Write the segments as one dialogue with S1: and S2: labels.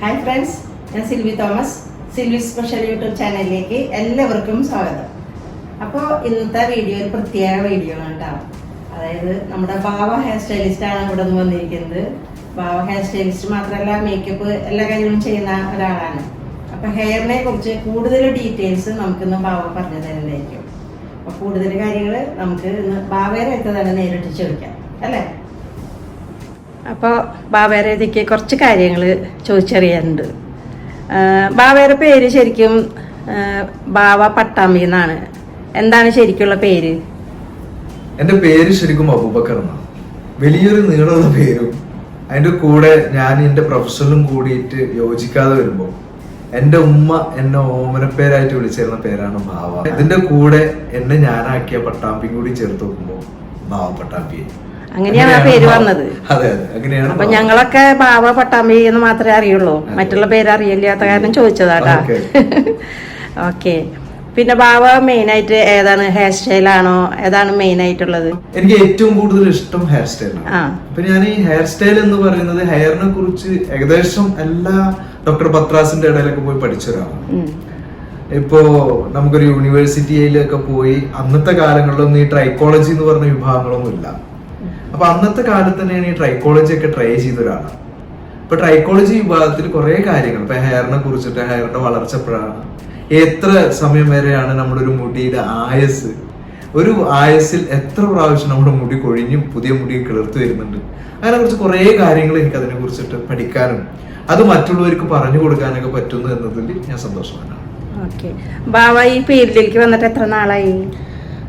S1: Hi friends, ഞാൻ Silvy Thomas. Silvy special YouTube ചാനലിലേക്ക് എല്ലാവർക്കും സ്വാഗതം. അപ്പോൾ ഇന്നത്തെ വീഡിയോ ഒരു പ്രത്യേക വീഡിയോ ആണ് കേട്ടോ. അതായത് നമ്മുടെ ബാവ ഹെയർ സ്റ്റൈലിസ്റ്റ് ആണ് ഇവിടെ നിന്ന് വന്നിരിക്കുന്നത്. ബാവ ഹെയർ സ്റ്റൈലിസ്റ്റ് മാത്രമല്ല, മേക്കപ്പ് എല്ലാ കാര്യങ്ങളും ചെയ്യുന്ന ഒരാളാണ്. അപ്പോൾ ഹെയറിനെ കുറിച്ച് കൂടുതൽ ഡീറ്റെയിൽസ് നമുക്കിന്ന് ബാവ പറഞ്ഞു തരുന്നതായിരിക്കും. അപ്പോൾ കൂടുതൽ കാര്യങ്ങൾ നമുക്ക് ഇന്ന് ബാവയുടെ അടുത്ത് തന്നെ നേരിട്ട് ചോദിക്കാം അല്ലേ? അപ്പോൾ ബാവേരേക്ക് കുറച്ച് കാര്യങ്ങൾ ചോദിച്ചറിയാനുണ്ട്. ബാവേരെ പേര് ശരിക്കും ബാവ പട്ടാമ്പി എന്നാണ്. എന്താണ് ശരിക്കുള്ള പേര്?
S2: എന്റെ പേര് ശരിക്കും അബൂബക്കർ എന്നാണ്. വലിയൊരു നീളമുള്ള പേരും അതിന്റെ കൂടെ ഞാൻ എന്റെ പ്രൊഫഷണലും കൂടിയിട്ട് യോജിക്കാതെ വരുമ്പോൾ എന്റെ ഉമ്മ എന്നെ ഓമനപ്പേരായിട്ട് വിളിച്ചിരുന്ന പേരാണ് ബാവ. ഇതിന്റെ കൂടെ എന്നെ ഞാനാക്കിയ പട്ടാമ്പി കൂടി ചേർത്ത് നോക്കുമ്പോൾ ബാവ പട്ടാമ്പി.
S1: അങ്ങനെയാണ് ആ പേര് വന്നത്.
S2: അതെ അതെ, അങ്ങനെയാണ്.
S1: അപ്പൊ ഞങ്ങളൊക്കെ ബാവ പട്ടാമ്പി എന്ന് മാത്രമേ അറിയുള്ളൂ, മറ്റുള്ള പേര് അറിയില്ലാത്ത കാരണം ചോദിച്ചതാട്ടാ. ഓക്കെ. പിന്നെ ബാവ മെയിൻ ആയിട്ട് ഏതാണ്, ഹെയർ സ്റ്റൈലാണോ, ഏതാണ് മെയിൻ ആയിട്ടുള്ളത്?
S2: എനിക്ക് ഏറ്റവും കൂടുതൽ ഇഷ്ടം ഹെയർ സ്റ്റൈലാണ്. അപ്പൊ ഞാൻ ഈ ഹെയർ സ്റ്റൈൽ എന്ന് പറയുന്നത് ഹെയറിനെ കുറിച്ച് ഏകദേശം എല്ലാ ഡോക്ടർ പത്രാസിന്റെ ഇടയിലൊക്കെ പോയി പഠിച്ച ഒരാളാണ്. ഇപ്പോ നമുക്കൊരു യൂണിവേഴ്സിറ്റിയിലൊക്കെ പോയി അന്നത്തെ കാലങ്ങളിലൊന്നും ഈ ട്രൈക്കോളജി എന്ന് പറഞ്ഞ വിഭാഗങ്ങളൊന്നും ഇല്ല. അപ്പൊ അന്നത്തെ കാലത്ത് തന്നെയാണ് ഈ ട്രൈക്കോളജി ഒക്കെ ട്രൈ ചെയ്ത ഒരാളാണ്. ഇപ്പൊ ട്രൈക്കോളജി വിഭാഗത്തിൽ കുറെ കാര്യങ്ങൾ, ഇപ്പൊ ഹെയറിനെ കുറിച്ചിട്ട് ഹെയറിന്റെ വളർച്ച എപ്പോഴാണ്, എത്ര സമയം വരെയാണ് നമ്മുടെ ഒരു മുടിയുടെ ആയസ്, ഒരു ആയസിൽ എത്ര പ്രാവശ്യം നമ്മുടെ മുടി കൊഴിഞ്ഞും പുതിയ മുടി കിളിർത്ത് വരുന്നുണ്ട്, അങ്ങനെ കുറിച്ച് കുറെ കാര്യങ്ങൾ എനിക്ക് അതിനെ കുറിച്ചിട്ട് പഠിക്കാനും അത് മറ്റുള്ളവർക്ക് പറഞ്ഞു കൊടുക്കാനൊക്കെ പറ്റുന്നു എന്നതിൽ ഞാൻ സന്തോഷവാനാണ്.
S1: ബാവ ഈ ഫീൽഡിലേക്ക് വന്നിട്ട് എത്ര നാളായി?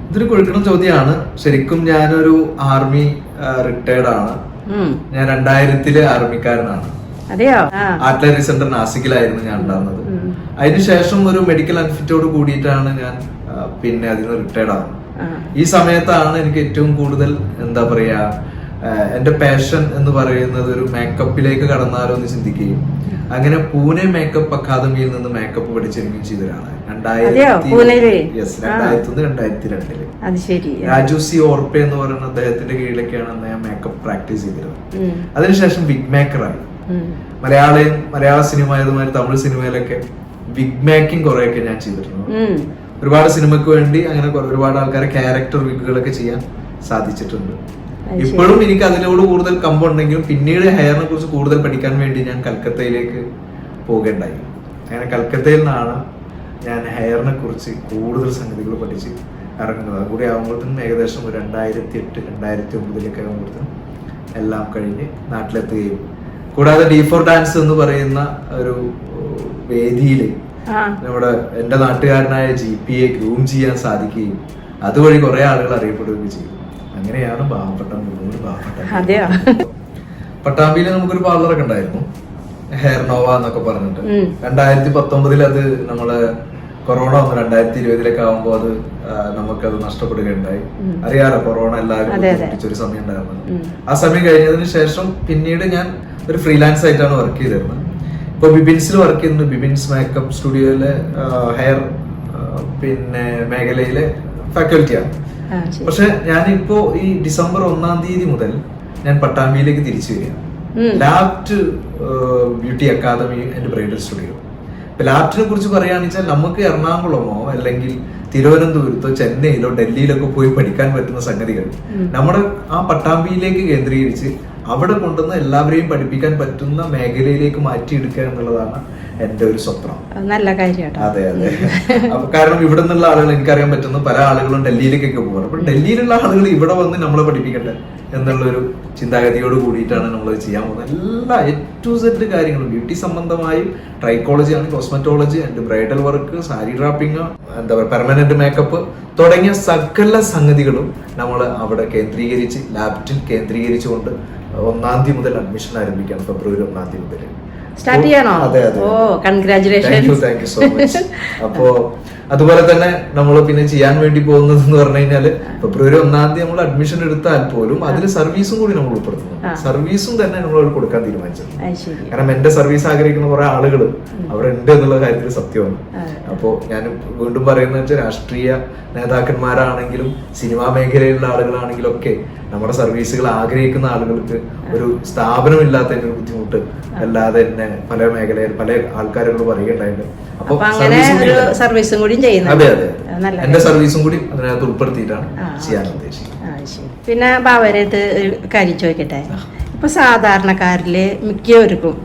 S2: ഇതൊരു കുഴക്കുന്ന ചോദ്യമാണ്. ശരിക്കും ഞാനൊരു ആർമി റിട്ടയർഡ് ആണ്. ഞാൻ 2000 ആർമിക്കാരനാണ്. ആർട്ടിലറി സെന്റർ നാസിക്കിലായിരുന്നു ഞാൻ ഉണ്ടായിരുന്നത്. അതിനുശേഷം ഒരു മെഡിക്കൽ അൺഫിറ്റോട് കൂടിയിട്ടാണ് ഞാൻ പിന്നെ അതിന് റിട്ടയർഡ് ആവുന്നത്. ഈ സമയത്താണ് എനിക്ക് ഏറ്റവും കൂടുതൽ എന്താ പറയാ, എന്റെ പാഷൻ എന്ന് പറയുന്നത് ഒരു മേക്കപ്പിലേക്ക് കടന്നാലോ എന്ന് ചിന്തിക്കുകയും അങ്ങനെ പൂനെ മേക്കപ്പ് അക്കാദമിയിൽ നിന്ന് മേക്കപ്പ് പഠിച്ചിരിക്കുകയും ചെയ്ത ഒരാളാണ്. 2001-2002 രാജു സി ഓർപ്പെ എന്ന് പറയുന്ന അദ്ദേഹത്തിന്റെ കീഴിലൊക്കെയാണ് അന്ന് ഞാൻ മേക്കപ്പ് പ്രാക്ടീസ് ചെയ്തിരുന്നത്. അതിനുശേഷം വിഗ് മേക്കറായി. മലയാള സിനിമ ആയതുമാതിരി തമിഴ് സിനിമയിലൊക്കെ വിഗ് മേക്കിംഗ് കുറെയൊക്കെ ഞാൻ ചെയ്തിട്ടുണ്ട്. ഒരുപാട് സിനിമയ്ക്ക് വേണ്ടി അങ്ങനെ ഒരുപാട് ആൾക്കാരെ ക്യാരക്ടർ വിഗുകളൊക്കെ ചെയ്യാൻ സാധിച്ചിട്ടുണ്ട്. ഇപ്പോഴും എനിക്ക് അതിനോട് കൂടുതൽ കമ്പുണ്ടെങ്കിലും പിന്നീട് ഹെയറിനെ കുറിച്ച് കൂടുതൽ പഠിക്കാൻ വേണ്ടി ഞാൻ കൽക്കത്തയിലേക്ക് പോകേണ്ടായി. അങ്ങനെ കൽക്കത്തയിൽ നിന്നാണ് ഞാൻ ഹെയറിനെ കുറിച്ച് കൂടുതൽ സംഗതികൾ പഠിച്ച് ഇറങ്ങുന്നത്. അതുകൂടി ആകുമ്പോഴത്തേനും ഏകദേശം 2008-2009 ആകുമ്പോഴത്തേനും എല്ലാം കഴിഞ്ഞ് നാട്ടിലെത്തുകയും കൂടാതെ D4 ഡാൻസ് എന്ന് പറയുന്ന ഒരു വേദിയിൽ നമ്മുടെ എന്റെ നാട്ടുകാരനായ GPയെ ഗ്രൂം ചെയ്യാൻ സാധിക്കുകയും അതുവഴി കുറെ ആളുകൾ അറിയപ്പെടുകയും ചെയ്യും. അങ്ങനെയാണ് പട്ടാമ്പിയിൽ നമുക്കൊരു പാർലറൊക്കെ ഉണ്ടായിരുന്നു, ഹെയർ നോവ എന്നൊക്കെ പറഞ്ഞിട്ട്. 2019 അത് നമ്മള് കൊറോണ വന്നു. 2020 ആവുമ്പോ അത് നമുക്കത് നഷ്ടപ്പെടുകയുണ്ടായി. അറിയാലോ, കൊറോണ എല്ലാവരും ഒരു സമയം ഉണ്ടായിരുന്നു. ആ സമയം കഴിഞ്ഞതിന് ശേഷം പിന്നീട് ഞാൻ ഒരു ഫ്രീലാൻസ് ആയിട്ടാണ് വർക്ക് ചെയ്തിരുന്നത്. ഇപ്പൊ ബിബിൻസിൽ വർക്ക് ചെയ്യുന്നത്, ബിബിൻസ് മേക്കപ്പ് സ്റ്റുഡിയോയിലെ ഹെയർ പിന്നെ മേഖലയിലെ ഫാക്കൽറ്റിയാണ്. പക്ഷെ ഞാനിപ്പോ ഈ ഡിസംബർ 1-ാം തീയതി മുതൽ ഞാൻ പട്ടാമ്പിയിലേക്ക് തിരിച്ചു വരികയാണ്. ലാപ്റ്റ് beauty academy and bridal studio. ഇപ്പൊ ലാപ്റ്റിനെ കുറിച്ച് പറയുകയാണെന്ന് വെച്ചാൽ നമുക്ക് എറണാകുളമോ അല്ലെങ്കിൽ തിരുവനന്തപുരത്തോ ചെന്നൈയിലോ ഡൽഹിയിലൊക്കെ പോയി പഠിക്കാൻ പറ്റുന്ന സംഗതികൾ നമ്മുടെ ആ പട്ടാമ്പിയിലേക്ക് കേന്ദ്രീകരിച്ച് അവിടെ കൊണ്ടുവന്ന് എല്ലാവരെയും പഠിപ്പിക്കാൻ പറ്റുന്ന മേഖലയിലേക്ക് മാറ്റിയെടുക്കുക എന്നുള്ളതാണ് എന്റെ ഒരു സ്വപ്നം.
S1: നല്ല കാര്യമാണ്.
S2: അതെ അതെ. അപ്പൊ കാരണം ഇവിടെ നിന്നുള്ള ആളുകൾ, എനിക്കറിയാൻ പറ്റുന്ന പല ആളുകളും ഡൽഹിയിലേക്കൊക്കെ പോകാറ്. അപ്പൊ ഡൽഹിയിലുള്ള ആളുകൾ ഇവിടെ വന്ന് നമ്മളെ പഠിപ്പിക്കട്ടെ എന്നുള്ളൊരു ചിന്താഗതിയോട് കൂടിയിട്ടാണ് നമ്മളത് ചെയ്യാൻ പോകുന്നത്. എല്ലാ A to Z കാര്യങ്ങളും ബ്യൂട്ടി സംബന്ധമായും ട്രൈക്കോളജി ആണ്, cosmetology and bridal work, sari draping, എന്താ പറയുക, പെർമനന്റ് മേക്കപ്പ് തുടങ്ങിയ സകല സംഗതികളും നമ്മൾ അവിടെ കേന്ദ്രീകരിച്ച് ലാപ്റ്റിൽ കേന്ദ്രീകരിച്ചുകൊണ്ട് 1-ാം തീയതി മുതൽ അഡ്മിഷൻ ആരംഭിക്കുകയാണ്. ഫെബ്രുവരി 1-ാം തീയതി മുതൽ
S1: സ്റ്റാർട്ട് ചെയ്യണോ?
S2: അതെ അതെ.
S1: Congratulations.
S2: Thank you so much. അപ്പോ അതുപോലെ തന്നെ നമ്മൾ പിന്നെ ചെയ്യാൻ വേണ്ടി പോകുന്നത് എന്ന് പറഞ്ഞു കഴിഞ്ഞാല് ഫെബ്രുവരി 1-ാം തീയതി നമ്മൾ അഡ്മിഷൻ എടുത്താൽ പോലും അതിൽ സർവീസും കൂടി നമ്മൾ ഉൾപ്പെടുത്തുന്നു. സർവീസും തന്നെ നമ്മൾ കൊടുക്കാൻ തീരുമാനിച്ചത്. കാരണം എന്റെ സർവീസ് ആഗ്രഹിക്കുന്ന കുറെ ആളുകൾ അവരുണ്ട് എന്നുള്ള കാര്യത്തിൽ സത്യമാണ്. അപ്പോ ഞാൻ വീണ്ടും പറയുന്നത് വെച്ചാൽ രാഷ്ട്രീയ നേതാക്കന്മാരാണെങ്കിലും സിനിമാ മേഖലയിലുള്ള ആളുകളാണെങ്കിലും ഒക്കെ നമ്മുടെ സർവീസുകൾ ആഗ്രഹിക്കുന്ന ആളുകൾക്ക് ഒരു സ്ഥാപനമില്ലാത്തതിന്റെ ഒരു ബുദ്ധിമുട്ട് അല്ലാതെ ഇങ്ങനെ പല മേഖലയിൽ പല ആൾക്കാരോട് പറയുകയുണ്ടായിട്ടുണ്ട്.
S1: അപ്പൊ അങ്ങനെ ഒരു സർവീസും കൂടി
S2: അതെ അതെ എന്റെ സർവീസും കൂടി അതിനകത്ത് ഉൾപ്പെടുത്തിയിട്ടാണ് ചെയ്യാൻ ഉദ്ദേശിക്കുന്നത്. പിന്നെ
S1: ബാബാരത്ത് ഒരു കാര്യം ചോദിക്കട്ടെ, ഇപ്പൊ സാധാരണക്കാരില് മിക്കവർക്കും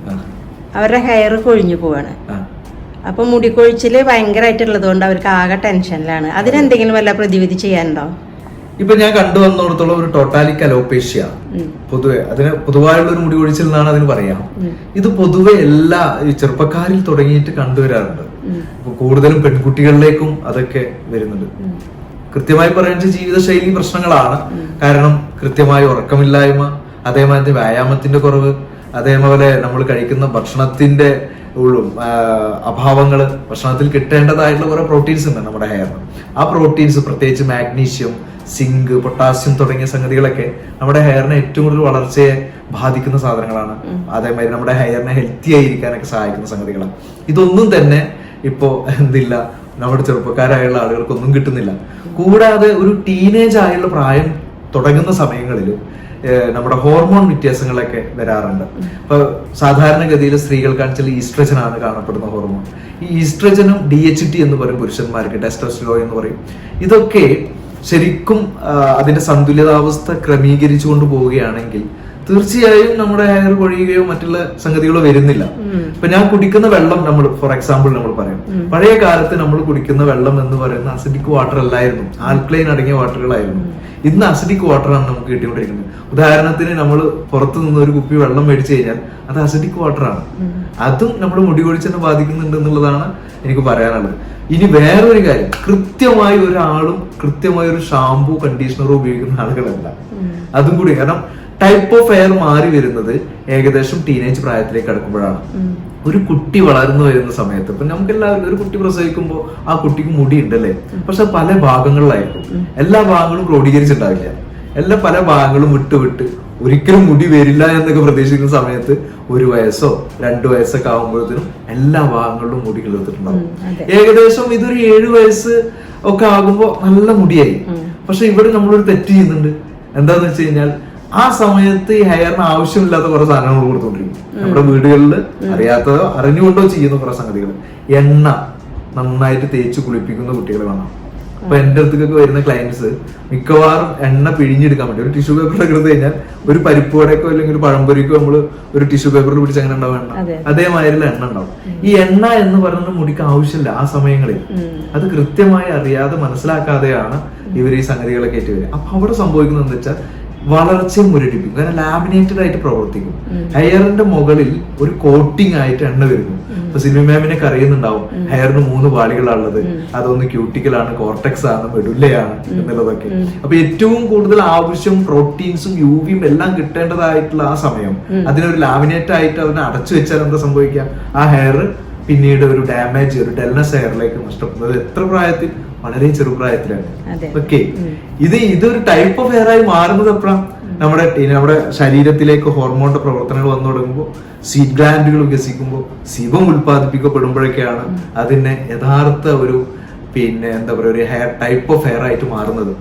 S1: അവരുടെ ഹെയർ കൊഴിഞ്ഞു പോവാണ്. അപ്പൊ മുടി കൊഴിച്ചില് ഭയങ്കരമായിട്ടുള്ളത് കൊണ്ട് അവർക്ക് ആകെ ടെൻഷനിലാണ്. അതിനെന്തെങ്കിലും വല്ല പ്രതിവിധി ചെയ്യാനുണ്ടോ?
S2: ഇപ്പൊ ഞാൻ കണ്ടുവന്നിടത്തോളം ഒരു ടോട്ടാലിക് അലോപേഷ്യ പൊതുവെ അതിന് പൊതുവായുള്ള ഒരു മുടി കൊഴിച്ചിൽ എന്നാണ് അതിന് പറയാം. ഇത് പൊതുവെ എല്ലാ ഈ ചെറുപ്പക്കാരിൽ തുടങ്ങിയിട്ട് കണ്ടുവരാറുണ്ട്. ഇപ്പൊ കൂടുതലും പെൺകുട്ടികളിലേക്കും അതൊക്കെ വരുന്നുണ്ട്. കൃത്യമായി പറയുന്നത് ജീവിതശൈലി പ്രശ്നങ്ങളാണ്. കാരണം കൃത്യമായ ഉറക്കമില്ലായ്മ, അതേമാതിരി വ്യായാമത്തിന്റെ കുറവ്, അതേപോലെ നമ്മൾ കഴിക്കുന്ന ഭക്ഷണത്തിന്റെ അഭാവങ്ങള്, ഭക്ഷണത്തിൽ കിട്ടേണ്ടതായിട്ടുള്ള കുറെ പ്രോട്ടീൻസ് ഉണ്ട് നമ്മുടെ ഹെയറിന്. ആ പ്രോട്ടീൻസ് പ്രത്യേകിച്ച് മാഗ്നീഷ്യം, സിങ്ക്, പൊട്ടാസ്യം തുടങ്ങിയ സംഗതികളൊക്കെ നമ്മുടെ ഹെയറിനെ ഏറ്റവും കൂടുതൽ വളർച്ചയെ ബാധിക്കുന്ന സാധനങ്ങളാണ്. അതേമാതിരി നമ്മുടെ ഹെയറിനെ ഹെൽത്തി ആയിരിക്കാനൊക്കെ സഹായിക്കുന്ന സംഗതികളാണ്. ഇതൊന്നും തന്നെ ഇപ്പോ എന്തില്ല, നമ്മുടെ ചെറുപ്പക്കാരായുള്ള ആളുകൾക്കൊന്നും കിട്ടുന്നില്ല. കൂടാതെ ഒരു ടീനേജ് ആയുള്ള പ്രായം തുടങ്ങുന്ന സമയങ്ങളിൽ നമ്മുടെ ഹോർമോൺ വ്യത്യാസങ്ങളൊക്കെ വരാറുണ്ട്. ഇപ്പൊ സാധാരണഗതിയിൽ സ്ത്രീകൾക്കാണെച്ചാൽ ഈസ്ട്രജൻ ആണ് കാണപ്പെടുന്ന ഹോർമോൺ. ഈ ഈസ്ട്രജനും DHT എന്ന് പറയും പുരുഷന്മാർക്ക്, ടെസ്റ്റോസ്റ്റെറോൺ എന്ന് പറയും. ഇതൊക്കെ ശരിക്കും അതിന്റെ സന്തുലിതാവസ്ഥ ക്രമീകരിച്ചുകൊണ്ട് പോവുകയാണെങ്കിൽ തീർച്ചയായും നമ്മുടെ ഹെയർ കൊഴിയുകയോ മറ്റുള്ള സംഗതികളോ വരുന്നില്ല. ഇപ്പൊ ഞാൻ കുടിക്കുന്ന വെള്ളം, നമ്മൾ ഫോർ എക്സാമ്പിൾ നമ്മൾ പറയാം, പഴയ കാലത്ത് നമ്മൾ കുടിക്കുന്ന വെള്ളം എന്ന് പറയുന്ന അസിഡിക് വാട്ടർ അല്ലായിരുന്നു, ആൽക്ലൈൻ അടങ്ങിയ വാട്ടറുകളായിരുന്നു. ഇന്ന് അസിഡിക് വാട്ടറാണ് നമുക്ക് കിട്ടിക്കൊണ്ടിരിക്കുന്നത്. ഉദാഹരണത്തിന് നമ്മൾ പുറത്തു നിന്ന് ഒരു കുപ്പി വെള്ളം മേടിച്ചു കഴിഞ്ഞാൽ അത് അസിഡിക് വാട്ടറാണ്. അതും നമ്മുടെ മുടി കൊഴിച്ചിനെ ബാധിക്കുന്നുണ്ട് എന്നുള്ളതാണ് എനിക്ക് പറയാനുള്ളത്. ഇനി വേറൊരു കാര്യം, കൃത്യമായി ഒരാളും കൃത്യമായ ഒരു ഷാംപൂ കണ്ടീഷണറോ ഉപയോഗിക്കുന്ന ആളുകളല്ല. അതും കൂടി, കാരണം ടൈപ്പ് ഓഫ് ഹെയർ മാറി വരുന്നത് ഏകദേശം ടീനേജ് പ്രായത്തിലേക്ക് കടക്കുമ്പോഴാണ്. ഒരു കുട്ടി വളർന്നു വരുന്ന സമയത്ത് ഇപ്പൊ നമുക്ക് എല്ലാവരും ഒരു കുട്ടി പ്രസവിക്കുമ്പോൾ ആ കുട്ടിക്ക് മുടി ഉണ്ടല്ലേ, പക്ഷെ പല ഭാഗങ്ങളിലായിരിക്കും. എല്ലാ ഭാഗങ്ങളും ക്രോഡീകരിച്ചിട്ടുണ്ടാവില്ല. പല ഭാഗങ്ങളും വിട്ട് ഒരിക്കലും മുടി വരില്ല എന്നൊക്കെ പ്രതീക്ഷിക്കുന്ന സമയത്ത് 1 വയസ്സോ 2 വയസ്സൊക്കെ ആകുമ്പോഴത്തേനും എല്ലാ ഭാഗങ്ങളിലും മുടി കിളിർത്തിട്ടുണ്ടാവും. ഏകദേശം ഇതൊരു 7 വയസ്സ് ഒക്കെ ആകുമ്പോൾ നല്ല മുടിയായി. പക്ഷെ ഇവിടെ നമ്മളൊരു തെറ്റ് ചെയ്യുന്നുണ്ട്. എന്താന്ന് വെച്ച് കഴിഞ്ഞാൽ ആ സമയത്ത് ഈ ഹെയറിന് ആവശ്യമില്ലാത്ത കുറെ സാധനങ്ങൾ കൊടുത്തോണ്ടിരിക്കും. നമ്മുടെ വീടുകളിൽ അറിയാത്തതോ അറിഞ്ഞുകൊണ്ടോ ചെയ്യുന്ന കുറെ സംഗതികൾ. എണ്ണ നന്നായിട്ട് തേച്ച് കുളിപ്പിക്കുന്ന കുട്ടികൾ കാണാം. അപ്പൊ എന്റെ അടുത്തേക്കൊക്കെ വരുന്ന ക്ലയന്റ്സ് മിക്കവാറും എണ്ണ പിഴിഞ്ഞെടുക്കാൻ വേണ്ടി ഒരു ടിഷ്യൂ പേപ്പർ എടുത്ത് കഴിഞ്ഞാൽ ഒരു പരിപ്പ് വടക്കോ അല്ലെങ്കിൽ ഒരു പഴംപൊരിക്കോ നമ്മള് ഒരു ടിഷ്യൂ പേപ്പറിൽ പിടിച്ച് അങ്ങനെ ഉണ്ടാവും എണ്ണ, അതേമാതിരി എണ്ണ ഉണ്ടാവും. ഈ എണ്ണ എന്ന് പറയുന്ന മുടിക്ക് ആവശ്യമില്ല ആ സമയങ്ങളിൽ. അത് കൃത്യമായി അറിയാതെ മനസ്സിലാക്കാതെയാണ് ഇവർ ഈ സംഗതികളൊക്കെ കയറ്റി വരിക. അപ്പൊ അവിടെ സംഭവിക്കുന്നത് എന്താ വെച്ചാൽ വളർച്ചയും മുരടിപ്പിക്കും. കാരണം ലാമിനേറ്റഡ് ആയിട്ട് പ്രവർത്തിക്കും. ഹെയറിന്റെ മുകളിൽ ഒരു കോട്ടിംഗ് ആയിട്ട് എണ്ണ വരുന്നു. ഇപ്പൊ സിൽവി മാമിനൊക്കെ അറിയുന്നുണ്ടാവും ഹെയറിന് 3 പാളികളാണുള്ളത്. അതൊന്ന് ക്യൂട്ടിക്കലാണ്, കോർട്ടെക്സ് ആണ്, മെഡുല്ലയാണ് എന്നുള്ളതൊക്കെ. അപ്പൊ ഏറ്റവും കൂടുതൽ ആവശ്യം പ്രോട്ടീൻസും യുവിയും എല്ലാം കിട്ടേണ്ടതായിട്ടുള്ള ആ സമയം അതിനൊരു ലാമിനേറ്റ് ആയിട്ട് അതിനെ അടച്ചു വെച്ചാൽ എന്താ സംഭവിക്കുക? ആ ഹെയർ പിന്നീട് ഒരു ഡാമേജ്, ഒരു ഡെൽനെസ് ഹെയറിലേക്ക് നഷ്ടപ്പെടുന്നത് എത്ര പ്രായത്തിൽ? വളരെ ചെറുപ്രായത്തിലാണ്. ഓക്കെ, ഇതൊരു ടൈപ്പ് ഓഫ് ഹെയർ ആയി മാറുന്നത് എപ്പോഴാണ്? നമ്മുടെ ശരീരത്തിലേക്ക് ഹോർമോണിന്റെ പ്രവർത്തനങ്ങൾ വന്നു തുടങ്ങുമ്പോൾ, സീഡ് ഗ്ലാൻഡുകൾ വികസിക്കുമ്പോൾ, സിബം ഉൽപ്പാദിപ്പിക്കപ്പെടുമ്പോഴൊക്കെയാണ് അതിന്റെ യഥാർത്ഥ ഒരു എന്താ പറയുക ഒരു ഹെയർ ടൈപ്പ് ഓഫ് ഹെയർ ആയിട്ട് മാറുന്നത്.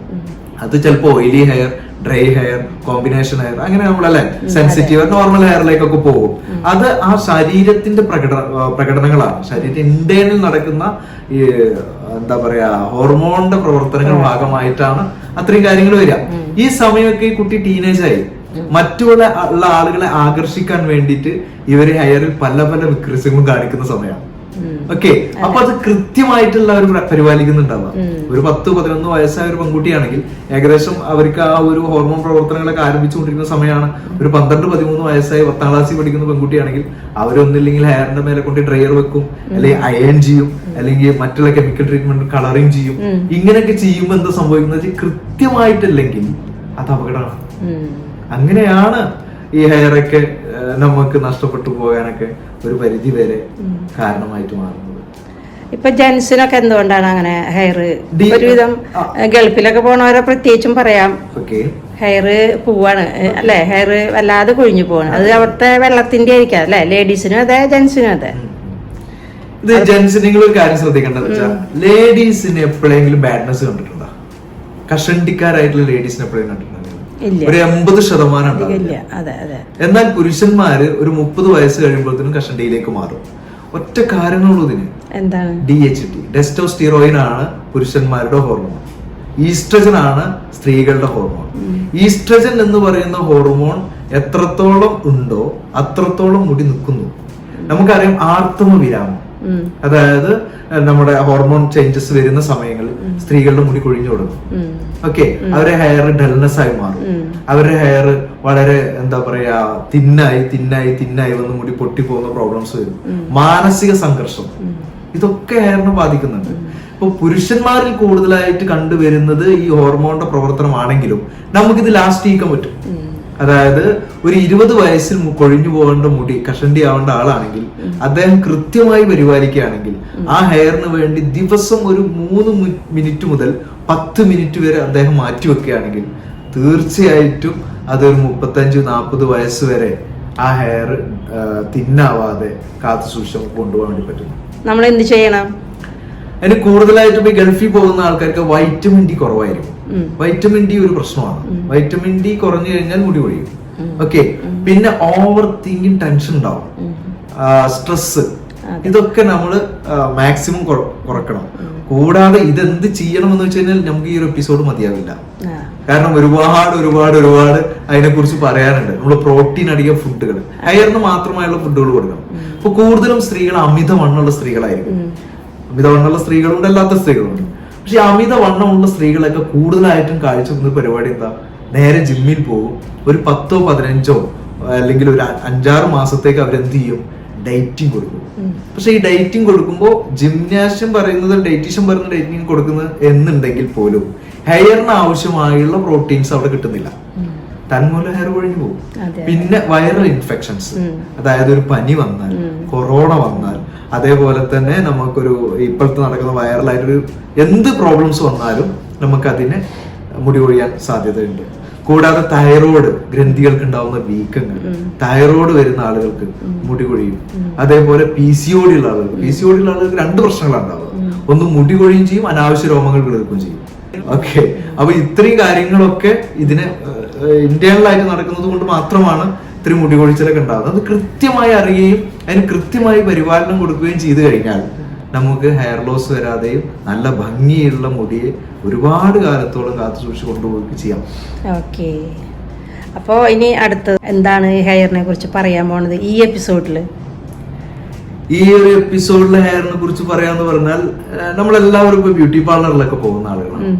S2: അത് ചിലപ്പോൾ oily hair, dry hair, combination hair, അങ്ങനെ നമ്മളല്ലേ സെൻസിറ്റീവ് നോർമൽ ഹെയറിലേക്കൊക്കെ പോകും. അത് ആ ശരീരത്തിന്റെ പ്രകടനങ്ങളാണ്. ശരീരത്തിന്റെ ഇന്റേണൽ നടക്കുന്ന ഈ എന്താ പറയാ ഹോർമോണിന്റെ പ്രവർത്തനങ്ങൾ ഭാഗമായിട്ടാണ് അത്രയും കാര്യങ്ങൾ വരിക. ഈ സമയമൊക്കെ ഈ കുട്ടി ടീനേജ് ആയി മറ്റുള്ള ആളുകളെ ആകർഷിക്കാൻ വേണ്ടിയിട്ട് ഇവര് ഹെയറിൽ പല വികൃതികളും കാണിക്കുന്ന സമയമാണ്. ഓക്കെ, അപ്പൊ അത് കൃത്യമായിട്ടുള്ള ഒരു പരിപാലിക്കുന്നുണ്ടാവുക. ഒരു 10-11 വയസ്സായ ഒരു പെൺകുട്ടിയാണെങ്കിൽ ഏകദേശം അവർക്ക് ആ ഒരു ഹോർമോൺ പ്രവർത്തനങ്ങളൊക്കെ ആരംഭിച്ചുകൊണ്ടിരിക്കുന്ന സമയമാണ്. ഒരു 12-13 വയസ്സായി 10ാം ക്ലാസ്സിൽ പഠിക്കുന്ന പെൺകുട്ടിയാണെങ്കിൽ അവരൊന്നില്ലെങ്കിൽ ഹെയറിന്റെ മേലെ കൊണ്ട് ഡ്രയർ വെക്കും, അല്ലെങ്കിൽ അയൺ ചെയ്യും, അല്ലെങ്കിൽ മറ്റുള്ള കെമിക്കൽ ട്രീറ്റ്മെന്റ് കളറിങ് ചെയ്യും. ഇങ്ങനെയൊക്കെ ചെയ്യുമ്പോൾ എന്താ സംഭവിക്കുന്നത്? കൃത്യമായിട്ടില്ലെങ്കിൽ അത് അപകടമാണ്. അങ്ങനെയാണ് ഈ ഹെയറൊക്കെ നമുക്ക് നഷ്ടപ്പെട്ടു പോകാനൊക്കെ ഒരു പരിധി വരെ കാരണമായിട്ട് മാറുന്നത്.
S1: ഇപ്പൊ ജെൻസിനൊക്കെ എന്തുകൊണ്ടാണ് അങ്ങനെ ഹെയർ? ഒരുവിധം ഗൾഫിലൊക്കെ പോണവരെ പ്രത്യേകിച്ചും പറയാം, ഹെയർ പോവാണ് അല്ലെ, ഹെയർ വല്ലാതെ കൊഴിഞ്ഞു പോവാണ്. അത് അവിടുത്തെ വെള്ളത്തിന്റെ ആയിരിക്കാം അല്ലെ, ലേഡീസിനും അതെ ജെൻസിനും അതെ.
S2: ഇത് ജെൻസിന് നിങ്ങൾ ഒരു കാര്യം ശ്രദ്ധിക്കേണ്ടത് വെച്ചാൽ ലേഡീസിന് എപ്പോഴെങ്കിലും ബാഡ്നെസ് കണ്ടിട്ടുണ്ടോ? കഷണ്ടിക്കാരായിട്ടുള്ള ലേഡീസിന് എപ്പോഴും കണ്ടിട്ടുണ്ടോ? ഒരു 80% ഉണ്ടാവില്ല. എന്നാൽ പുരുഷന്മാര് ഒരു 30 വയസ്സ് കഴിയുമ്പോഴത്തേനും കഷണ്ടിയിലേക്ക് മാറും. ഒറ്റ കാരണമുള്ളൂ ഇതിന്. എന്താണ്? DHT, ടെസ്റ്റോസ്റ്റിറോയിൻ ആണ് പുരുഷന്മാരുടെ ഹോർമോൺ. ഈസ്ട്രജൻ ആണ് സ്ത്രീകളുടെ ഹോർമോൺ. ഈസ്ട്രജൻ എന്ന് പറയുന്ന ഹോർമോൺ എത്രത്തോളം ഉണ്ടോ അത്രത്തോളം മുടി നിൽക്കുന്നു. നമുക്കറിയാം ആർത്തവ വിരാമം, അതായത് നമ്മുടെ ഹോർമോൺ ചേഞ്ചസ് വരുന്ന സമയങ്ങളിൽ സ്ത്രീകളുടെ മുടി കൊഴിഞ്ഞു കൊടുക്കും. ഓക്കെ, അവരുടെ ഹെയർ ഡൾനെസ് ആയി മാറും. അവരുടെ ഹെയർ വളരെ എന്താ പറയാ തിന്നായി വന്ന് മുടി പൊട്ടിപ്പോകുന്ന പ്രോബ്ലംസ് വരും. മാനസിക സംഘർഷം, ഇതൊക്കെ ഹെയറിനെ ബാധിക്കുന്നുണ്ട്. ഇപ്പൊ പുരുഷന്മാരിൽ കൂടുതലായിട്ട് കണ്ടുവരുന്നത് ഈ ഹോർമോണിന്റെ പ്രവർത്തനമാണെങ്കിലും നമുക്കിത് ലാസ്റ്റ് ചെയ്യിക്കാൻ പറ്റും. അതായത് ഒരു 20 വയസ്സിൽ കൊഴിഞ്ഞു പോകേണ്ട മുടി കഷണ്ടി ആവേണ്ട ആളാണെങ്കിൽ അദ്ദേഹം കൃത്യമായി പരിപാലിക്കുകയാണെങ്കിൽ ആ ഹെയറിന് വേണ്ടി ദിവസം ഒരു 3 മിനിറ്റ് മുതൽ 10 മിനിറ്റ് വരെ അദ്ദേഹം മാറ്റിവെക്കുകയാണെങ്കിൽ തീർച്ചയായിട്ടും അതൊരു 35-40 വയസ്സ് വരെ ആ ഹെയർ തിന്നാവാതെ കാത്തു സൂക്ഷിച്ച് കൊണ്ടുപോകാൻ വേണ്ടി പറ്റും.
S1: നമ്മൾ എന്ത് ചെയ്യണം?
S2: അതിന് കൂടുതലായിട്ടും ഈ ഗൾഫിൽ പോകുന്ന ആൾക്കാർക്ക് വൈറ്റമിൻ ഡി കുറവായിരിക്കും. വൈറ്റമിൻ ഡി ഒരു പ്രശ്നമാണ്. വൈറ്റമിൻ ഡി കുറഞ്ഞു കഴിഞ്ഞാൽ മുടി കൊഴിയും. ഓക്കെ, പിന്നെ ഓവർ തിങ്കിങ്, ടെൻഷൻ ഉണ്ടാവും, സ്ട്രെസ്, ഇതൊക്കെ നമ്മൾ മാക്സിമം കുറക്കണം. കൂടാതെ ഇതെന്ത് ചെയ്യണം എന്ന് വെച്ച് കഴിഞ്ഞാൽ നമുക്ക് ഈ ഒരു എപ്പിസോഡ് മതിയാവില്ല. കാരണം ഒരുപാട് അതിനെ കുറിച്ച് പറയാനുണ്ട്. നമ്മൾ പ്രോട്ടീൻ അടിക്കുക ഫുഡുകൾ, ഹെയറിന് മാത്രമായുള്ള ഫുഡുകൾ കൊടുക്കണം. ഇപ്പൊ കൂടുതലും സ്ത്രീകൾ അമിതവണ്ണമുള്ള സ്ത്രീകളായിരിക്കും. അമിതവണ്ണമുള്ള സ്ത്രീകളുണ്ട്, അല്ലാത്ത സ്ത്രീകളുണ്ട്. പക്ഷെ അമിതവണ്ണമുള്ള സ്ത്രീകളൊക്കെ കൂടുതലായിട്ടും കാഴ്ചവെക്കുന്ന പരിപാടി എന്താ? നേരെ ജിമ്മിൽ പോകും. ഒരു 10-15 അല്ലെങ്കിൽ ഒരു 5-6 മാസത്തേക്ക് അവരെന്ത് ചെയ്യും? ഡയറ്റിങ് കൊടുക്കും. പക്ഷെ ഈ ഡയറ്റിങ് കൊടുക്കുമ്പോൾ ഡയറ്റീഷ്യൻ പറയുന്നത് ഡയറ്റിങ് കൊടുക്കുന്നത് എന്നുണ്ടെങ്കിൽ പോലും ഹെയറിന് ആവശ്യമായുള്ള പ്രോട്ടീൻസ് അവിടെ കിട്ടുന്നില്ല. തന്മൂലം ഹെയർ കൊഴിഞ്ഞു പോകും. പിന്നെ വൈറൽ ഇൻഫെക്ഷൻസ്, അതായത് ഒരു പനി വന്നാൽ, കൊറോണ വന്നാൽ, അതേപോലെ തന്നെ നമുക്കൊരു ഇപ്പോഴത്തെ നടക്കുന്ന വൈറലായിട്ടൊരു എന്ത് പ്രോബ്ലംസ് വന്നാലും നമുക്കതിന് മുടി കൊഴിയാൻ സാധ്യതയുണ്ട്. കൂടാതെ തൈറോയ്ഡ് ഗ്രന്ഥികൾക്ക് ഉണ്ടാവുന്ന വീക്കങ്ങൾ, തൈറോയ്ഡ് വരുന്ന ആളുകൾക്ക് മുടി കൊഴിയും. അതേപോലെ PCOD ഉള്ള ആളുകൾക്ക് 2 പ്രശ്നങ്ങളാണ് ഉണ്ടാവുക. ഒന്ന് മുടി കൊഴിയും ചെയ്യും, അനാവശ്യ രോമങ്ങൾ കിടക്കുകയും ചെയ്യും. ഓക്കെ, അപ്പൊ ഇത്രയും കാര്യങ്ങളൊക്കെ ഇതിന് ഇന്റേണലായിട്ട് നടക്കുന്നത് കൊണ്ട് മാത്രമാണ് ഇത്രയും മുടി കൊഴിച്ചിലൊക്കെ ഉണ്ടാകുന്നത്. അത് കൃത്യമായി അറിയുകയും അതിന് കൃത്യമായി പരിപാലനം കൊടുക്കുകയും ചെയ്തു കഴിഞ്ഞാൽ നമുക്ക് ഹെയർ ലോസ് വരാതെയും നല്ല ഭംഗിയുള്ള മുടിയെ ഒരുപാട് കാലത്തോളം കാത്തു സൂക്ഷിച്ച് കൊണ്ടുപോവുകയും ചെയ്യാം.
S1: ഓക്കെ, അപ്പോ ഇനി അടുത്ത് എന്താണ് ഹെയറിനെ കുറിച്ച് പറയാൻ പോണത് ഈ എപ്പിസോഡില്?
S2: ഈ ഒരു എപ്പിസോഡിലെ ഹെയറിനെ കുറിച്ച് പറയാന്ന് പറഞ്ഞാൽ നമ്മളെല്ലാവരും ഇപ്പൊ ബ്യൂട്ടി പാർലറിലൊക്കെ പോകുന്ന ആളുകളാണ്.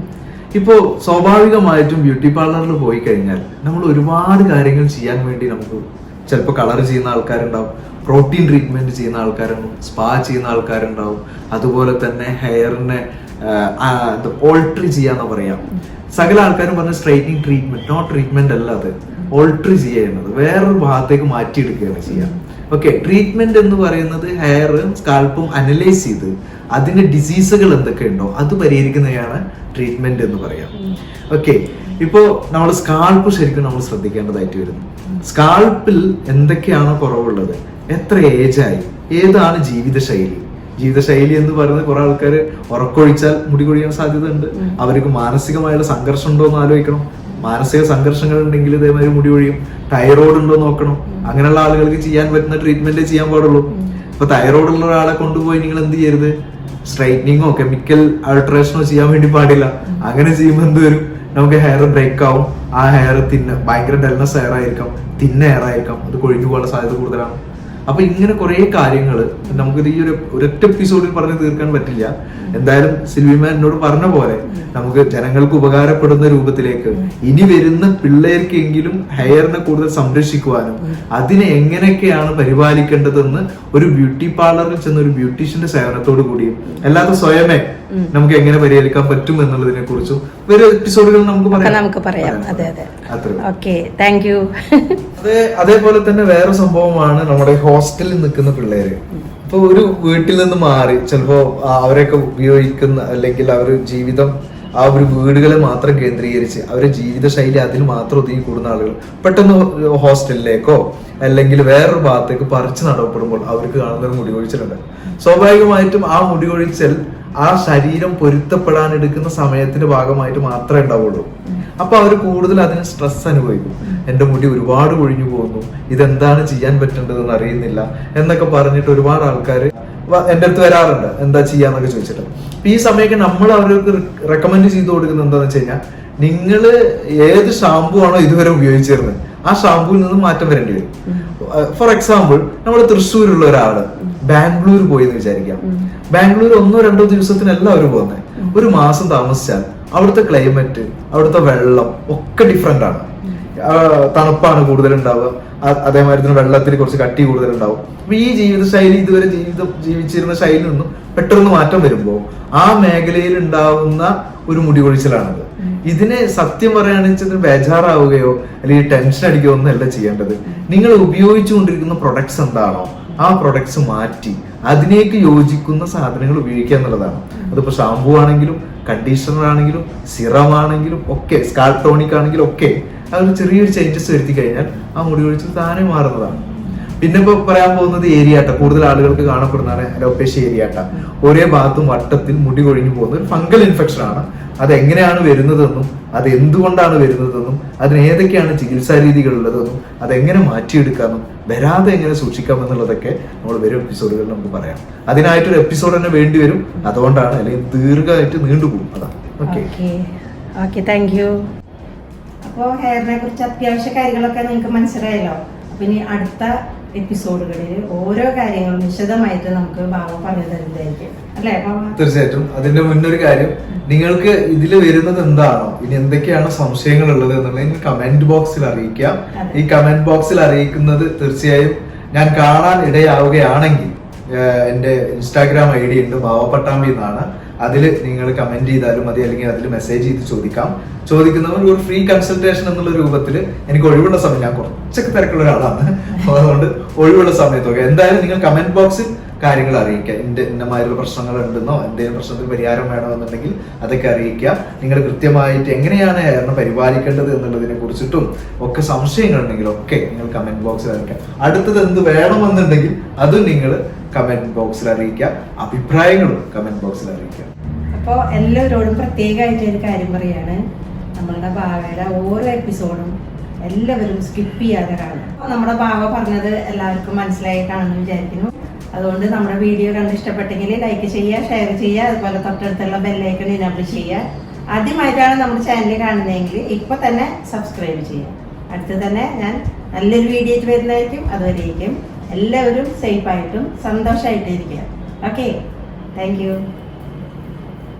S2: ഇപ്പോ സ്വാഭാവികമായിട്ടും ബ്യൂട്ടി പാർലറിൽ പോയി കഴിഞ്ഞാൽ നമ്മൾ ഒരുപാട് കാര്യങ്ങൾ ചെയ്യാൻ വേണ്ടി നമുക്ക് ചിലപ്പോൾ കളർ ചെയ്യുന്ന ആൾക്കാരുണ്ടാവും, പ്രോട്ടീൻ ട്രീറ്റ്മെന്റ് ചെയ്യുന്ന ആൾക്കാരുണ്ടാവും, സ്പാ ചെയ്യുന്ന ആൾക്കാരുണ്ടാവും, അതുപോലെ തന്നെ ഹെയറിനെ ഓൾട്ടർ ചെയ്യാന്ന് പറയാം. സകല ആൾക്കാരും പറഞ്ഞ സ്ട്രൈറ്റനിങ് ട്രീറ്റ്മെന്റ്, ട്രീറ്റ്മെന്റ് അല്ല, അത് ഓൾട്ടർ ചെയ്യുന്നത്, വേറൊരു ഭാഗത്തേക്ക് മാറ്റിയെടുക്കുകയാണ് ചെയ്യാം. ഓക്കെ, ട്രീറ്റ്മെന്റ് എന്ന് പറയുന്നത് ഹെയറും സ്കാൽപ്പും അനലൈസ് ചെയ്ത് അതിന്റെ ഡിസീസുകൾ എന്തൊക്കെയുണ്ടോ അത് പരിഹരിക്കുന്നതാണ് ട്രീറ്റ്മെന്റ് എന്ന് പറയാം. ഓക്കെ, ഇപ്പോ നമ്മൾ സ്കാൽപ്പ് ശരിക്കും നമ്മൾ ശ്രദ്ധിക്കേണ്ടതായിട്ട് വരുന്നു. സ്കാൽപ്പിൽ എന്തൊക്കെയാണോ കുറവുള്ളത്, എത്ര ഏജായി, ഏതാണ് ജീവിതശൈലി എന്ന് പറയുന്നത്. കുറെ ആൾക്കാർ ഉറക്കൊഴിച്ചാൽ മുടി കൊഴിയാൻ സാധ്യത ഉണ്ട്. അവർക്ക് മാനസികമായുള്ള സംഘർഷം ഉണ്ടോ എന്ന് ആലോചിക്കണം. മാനസിക സംഘർഷങ്ങൾ ഉണ്ടെങ്കിൽ ഇതേമാതിരി മുടി കൊഴിയും. തൈറോയ്ഡ് ഉണ്ടോ നോക്കണം. അങ്ങനെയുള്ള ആളുകൾക്ക് ചെയ്യാൻ പറ്റുന്ന ട്രീറ്റ്മെന്റ് ചെയ്യാൻ പാടുള്ളൂ. ഇപ്പൊ തൈറോയ്ഡ് ഉള്ള ഒരാളെ കൊണ്ടുപോയി നിങ്ങൾ എന്ത് ചെയ്യരുത്? സ്ട്രൈറ്റനിങ്ങോ കെമിക്കൽ ആൾട്രേഷനോ ചെയ്യാൻ വേണ്ടി പാടില്ല. അങ്ങനെ ചെയ്യുമ്പോൾ എന്ത് വരും? നമുക്ക് ഹെയർ ബ്രേക്ക് ആവും. ആ ഹെയർ ഭയങ്കര ഡൽനെസ് ഹെയർ ആയിരിക്കാം, ഹെയർ ആയിരിക്കാം, അത് കൊഴിഞ്ഞു പോകാനുള്ള സാധ്യത കൂടുതലാണ്. അപ്പൊ ഇങ്ങനെ കുറെ കാര്യങ്ങൾ നമുക്കിത് ഈ ഒരൊറ്റ എപ്പിസോഡിൽ പറഞ്ഞ് തീർക്കാൻ പറ്റില്ല. എന്തായാലും സിൽവിമാൻ എന്നോട് പറഞ്ഞ പോലെ നമുക്ക് ജനങ്ങൾക്ക് ഉപകാരപ്പെടുന്ന രൂപത്തിലേക്ക് ഇനി വരുന്ന പിള്ളേർക്കെങ്കിലും ഹെയറിനെ കൂടുതൽ സംരക്ഷിക്കുവാനും അതിനെ എങ്ങനെയൊക്കെയാണ് പരിപാലിക്കേണ്ടതെന്ന് ഒരു ബ്യൂട്ടി പാർലറിൽ ചെന്ന ഒരു ബ്യൂട്ടീഷ്യന്റെ സേവനത്തോടു കൂടിയും അല്ലാതെ സ്വയമേ നമുക്ക് എങ്ങനെ പരിഹരിക്കാൻ പറ്റും എന്നുള്ളതിനെ കുറിച്ചും ഒരു എപ്പിസോഡുകൾ നമുക്ക് പറയാം. അതേപോലെ തന്നെ വേറെ സംഭവമാണ് നമ്മുടെ ഹോസ്റ്റലിൽ നിൽക്കുന്ന പിള്ളേര്. ഇപ്പൊ ഒരു വീട്ടിൽ നിന്ന് മാറി ചിലപ്പോ അവരെയൊക്കെ ഉപയോഗിക്കുന്ന അല്ലെങ്കിൽ അവർ ജീവിതം ആ ഒരു വീടുകളെ മാത്രം കേന്ദ്രീകരിച്ച് അവരുടെ ജീവിതശൈലി അതിൽ മാത്രം ഒതുങ്ങി കൂടുന്ന ആളുകൾ പെട്ടെന്ന് ഹോസ്റ്റലിലേക്കോ അല്ലെങ്കിൽ വേറൊരു ഭാഗത്തേക്ക് പറിച്ചു നടപ്പെടുമ്പോൾ അവർക്ക് കാണുന്ന ഒരു മുടി കൊഴിച്ചിലുണ്ട്. സ്വാഭാവികമായിട്ടും ആ മുടി കൊഴിച്ചൽ ആ ശരീരം പൊരുത്തപ്പെടാൻ എടുക്കുന്ന സമയത്തിന്റെ ഭാഗമായിട്ട് മാത്രമേ ഉണ്ടാവുള്ളൂ. അപ്പൊ അവർ കൂടുതൽ അതിന് സ്ട്രെസ് അനുഭവിക്കും. എന്റെ മുടി ഒരുപാട് കൊഴിഞ്ഞു പോകുന്നു, ഇതെന്താണ് ചെയ്യാൻ പറ്റേണ്ടതെന്ന് അറിയുന്നില്ല എന്നൊക്കെ പറഞ്ഞിട്ട് ഒരുപാട് ആൾക്കാർ എന്റെ അടുത്ത് വരാറുണ്ട്, എന്താ ചെയ്യാന്നൊക്കെ ചോദിച്ചിട്ട്. അപ്പൊ ഈ സമയമൊക്കെ നമ്മൾ അവർക്ക് റെക്കമെൻഡ് ചെയ്ത് കൊടുക്കുന്നത് എന്താണെന്ന് വെച്ച് കഴിഞ്ഞാൽ, നിങ്ങൾ ഏത് ഷാമ്പു ആണോ ഇതുവരെ ഉപയോഗിച്ചിരുന്നത് ആ ഷാമ്പുവിൽ നിന്ന് മാറ്റം വരേണ്ടി വരും. ഫോർ എക്സാമ്പിൾ, നമ്മൾ തൃശ്ശൂരുള്ള ഒരാള് ബാംഗ്ലൂർ പോയി എന്ന് വിചാരിക്കാം. ബാംഗ്ലൂർ 1-2 ദിവസത്തിനല്ല അവർ പോകുന്നത്. ഒരു മാസം താമസിച്ചാൽ അവിടുത്തെ ക്ലൈമറ്റ്, അവിടുത്തെ വെള്ളം ഒക്കെ ഡിഫറെന്റ് ആണ്. തണുപ്പാണ് കൂടുതൽ ഉണ്ടാവുക, അതേമാതിരി തന്നെ വെള്ളത്തിൽ കുറച്ച് കട്ടി കൂടുതൽ ഉണ്ടാവും. അപ്പൊ ഈ ജീവിതശൈലി ഇതുവരെ ജീവിച്ചിരുന്ന ശൈലിയിൽ നിന്നും പെട്ടെന്ന് മാറ്റം വരുമ്പോൾ ആ മേഖലയിൽ ഉണ്ടാവുന്ന ഒരു മുടി കൊഴിച്ചിലാണത്. ഇതിനെ സത്യം പറയുകയാണെന്ന് വെച്ചാൽ ബേജാറാവുകയോ അല്ലെങ്കിൽ ടെൻഷൻ അടിക്കുകയോ ഒന്നല്ല ചെയ്യേണ്ടത്. നിങ്ങൾ ഉപയോഗിച്ചുകൊണ്ടിരിക്കുന്ന പ്രൊഡക്ട്സ് എന്താണോ ആ പ്രൊഡക്ട്സ് മാറ്റി അതിനേക്ക് യോജിക്കുന്ന സാധനങ്ങൾ ഉപയോഗിക്കുക എന്നുള്ളതാണ്. അതിപ്പോ ഷാമ്പു ആണെങ്കിലും കണ്ടീഷണർ ആണെങ്കിലും സിറം ആണെങ്കിലും ഒക്കെ, സ്കാൽപ് ടോണിക് ആണെങ്കിലും ഒക്കെ, അതിൽ ചെറിയൊരു ചേഞ്ചസ് വരുത്തി കഴിഞ്ഞാൽ ആ മുടി കൊഴിച്ചിൽ താനെ മാറുന്നതാണ്. പിന്നെ ഇപ്പൊ പറയാൻ പോകുന്നത് ഏരിയാട്ട. കൂടുതൽ ആളുകൾക്ക് കാണപ്പെടുന്നതാണ് അലോപേഷ്യ ഏരിയാട്ട. ഒരേ ഭാഗത്തും വട്ടത്തിൽ മുടി കൊഴിഞ്ഞു പോകുന്ന ഒരു ഫംഗൽ ഇൻഫെക്ഷൻ ആണ്. അത് എങ്ങനെയാണ് വരുന്നതെന്നും അത് എന്തുകൊണ്ടാണ് വരുന്നതെന്നും അതിന് ഏതൊക്കെയാണ് ചികിത്സാ രീതികൾ ഉള്ളതെന്നും അതെങ്ങനെ മാറ്റിയെടുക്കാമെന്നും വരാതെ എങ്ങനെ സൂക്ഷിക്കാം എന്നുള്ളതൊക്കെ നമ്മൾ വരും എപ്പിസോഡുകളിൽ നമുക്ക് പറയാം. അതിനായിട്ടൊരു എപ്പിസോഡ് തന്നെ വേണ്ടി വരും. അതുകൊണ്ടാണ്, അല്ലെങ്കിൽ ദീർഘമായിട്ട് നീണ്ടുപോകും. അതാണ്.
S1: Okay, thank you. അപ്പോൾ ഹെയറിനെ കുറിച്ച് അത്യാവശ്യ കാര്യങ്ങളൊക്കെ നിങ്ങൾക്ക് മനസ്സിലായല്ലോ. അപ്പൊ ഇനി അടുത്ത എപ്പിസോഡുകളിൽ ഓരോ കാര്യങ്ങളും വിശദമായിട്ട് നമുക്ക് ഭാവ പറഞ്ഞു തരുന്നതായിരിക്കും, അല്ലേ?
S2: തീർച്ചയായിട്ടും. അതിന്റെ മുന്നൊരു കാര്യം, നിങ്ങൾക്ക് ഇതിൽ വരുന്നത് എന്താണോ, ഇനി എന്തൊക്കെയാണ് സംശയങ്ങൾ ഉള്ളത് എന്നുള്ളത് കമന്റ് ബോക്സിൽ അറിയിക്കാം. ഈ കമന്റ് ബോക്സിൽ അറിയിക്കുന്നത് തീർച്ചയായും ഞാൻ കാണാൻ ഇടയാവുകയാണെങ്കിൽ എന്റെ ഇൻസ്റ്റാഗ്രാം ID ഉണ്ട്, ഭാവപട്ടാമ്പി എന്നാണ്. അതിൽ നിങ്ങൾ കമന്റ് ചെയ്താലും മതി, അല്ലെങ്കിൽ അതിൽ മെസ്സേജ് ചെയ്ത് ചോദിക്കാം. ചോദിക്കുന്നവർ ഒരു ഫ്രീ കൺസൾട്ടേഷൻ എന്നുള്ള രൂപത്തിൽ എനിക്ക് ഒഴിവുള്ള സമയം, ഞാൻ കുറച്ചൊക്കെ തിരക്കുള്ള ഒരാളാണ്, അതുകൊണ്ട് ഒഴിവുള്ള സമയത്തൊക്കെ എന്തായാലും നിങ്ങൾ കമന്റ് ബോക്സിൽ കാര്യങ്ങൾ അറിയിക്കുക. ഇന്നമാതിരിയുള്ള പ്രശ്നങ്ങൾ ഉണ്ടെന്നോ എന്തെങ്കിലും പ്രശ്നത്തിന് പരിഹാരം വേണമെന്നുണ്ടെങ്കിൽ അതൊക്കെ അറിയിക്കുക. നിങ്ങൾ കൃത്യമായിട്ട് എങ്ങനെയാണ് ഹെയറിനെ പരിപാലിക്കേണ്ടത് എന്നുള്ളതിനെ കുറിച്ചിട്ടും ഒക്കെ സംശയങ്ങൾ ഉണ്ടെങ്കിൽ ഒക്കെ നിങ്ങൾ കമന്റ് ബോക്സിൽ അറിയിക്കുക. അടുത്തത് എന്ത് വേണമെന്നുണ്ടെങ്കിൽ അതും നിങ്ങൾ കമന്റ് ബോക്സിൽ അറിയിക്കുക. അഭിപ്രായങ്ങളും കമന്റ് ബോക്സിൽ അറിയിക്കുക.
S1: അപ്പോൾ എല്ലാവരോടും പ്രത്യേകമായിട്ട് ഒരു കാര്യം പറയാണ്, നമ്മളുടെ ഭാവയുടെ ഓരോ എപ്പിസോഡും എല്ലാവരും സ്കിപ്പ് ചെയ്യാതെ കാണും. നമ്മുടെ ഭാവ പറഞ്ഞത് എല്ലാവർക്കും മനസ്സിലായിട്ടാണെന്ന് വിചാരിക്കുന്നു. അതുകൊണ്ട് നമ്മുടെ വീഡിയോ കണ്ട് ഇഷ്ടപ്പെട്ടെങ്കിൽ ലൈക്ക് ചെയ്യുക, ഷെയർ ചെയ്യുക, അതുപോലെ തൊട്ടടുത്തുള്ള ബെല്ലൈക്കൺ എനേബിൾ ചെയ്യുക. ആദ്യമായിട്ടാണ് നമ്മുടെ ചാനൽ കാണുന്നതെങ്കിൽ ഇപ്പൊ തന്നെ സബ്സ്ക്രൈബ് ചെയ്യുക. അടുത്ത് തന്നെ ഞാൻ നല്ലൊരു വീഡിയോ ആയിട്ട് വരുന്നതായിരിക്കും. അതുവരേക്കും എല്ലാവരും സേഫായിട്ടും സന്തോഷമായിട്ടും ഇരിക്കുക. Okay, thank you.